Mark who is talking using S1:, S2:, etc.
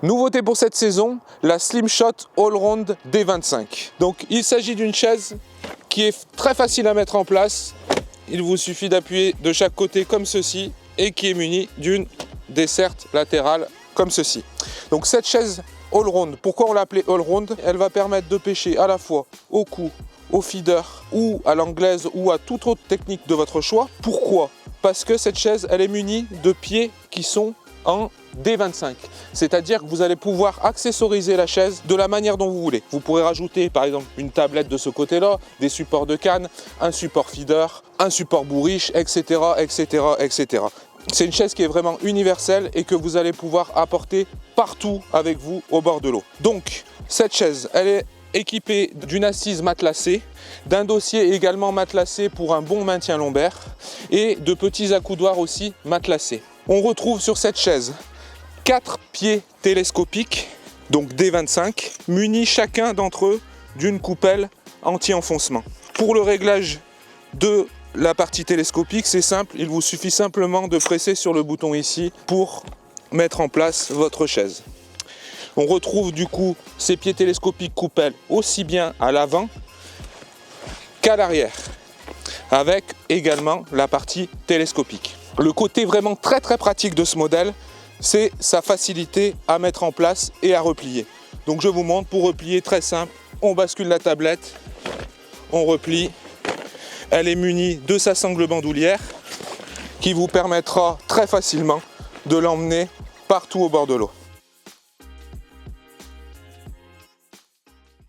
S1: Nouveauté pour cette saison, la Slimshot Allround D25. Donc il s'agit d'une chaise qui est très facile à mettre en place. Il vous suffit d'appuyer de chaque côté comme ceci et qui est munie d'une desserte latérale comme ceci. Donc cette chaise Allround, pourquoi on l'a appelée Allround? Elle va permettre de pêcher à la fois au cou, au feeder ou à l'anglaise ou à toute autre technique de votre choix. Pourquoi? Parce que cette chaise elle est munie de pieds qui sont en D25, c'est-à-dire que vous allez pouvoir accessoriser la chaise de la manière dont vous voulez. Vous pourrez rajouter par exemple une tablette de ce côté-là, des supports de canne, un support feeder, un support bourriche, etc. etc., etc. C'est une chaise qui est vraiment universelle et que vous allez pouvoir apporter partout avec vous au bord de l'eau. Donc cette chaise, elle est équipée d'une assise matelassée, d'un dossier également matelassé pour un bon maintien lombaire et de petits accoudoirs aussi matelassés. On retrouve sur cette chaise 4 pieds télescopiques, donc D25, munis chacun d'entre eux d'une coupelle anti-enfoncement. Pour le réglage de la partie télescopique, c'est simple, il vous suffit simplement de presser sur le bouton ici pour mettre en place votre chaise. On retrouve du coup ces pieds télescopiques coupelles aussi bien à l'avant qu'à l'arrière, avec également la partie télescopique. Le côté vraiment très pratique de ce modèle, c'est sa facilité à mettre en place et à replier. Donc je vous montre, pour replier très simple, on bascule la tablette, on replie, elle est munie de sa sangle bandoulière qui vous permettra très facilement de l'emmener partout au bord de l'eau.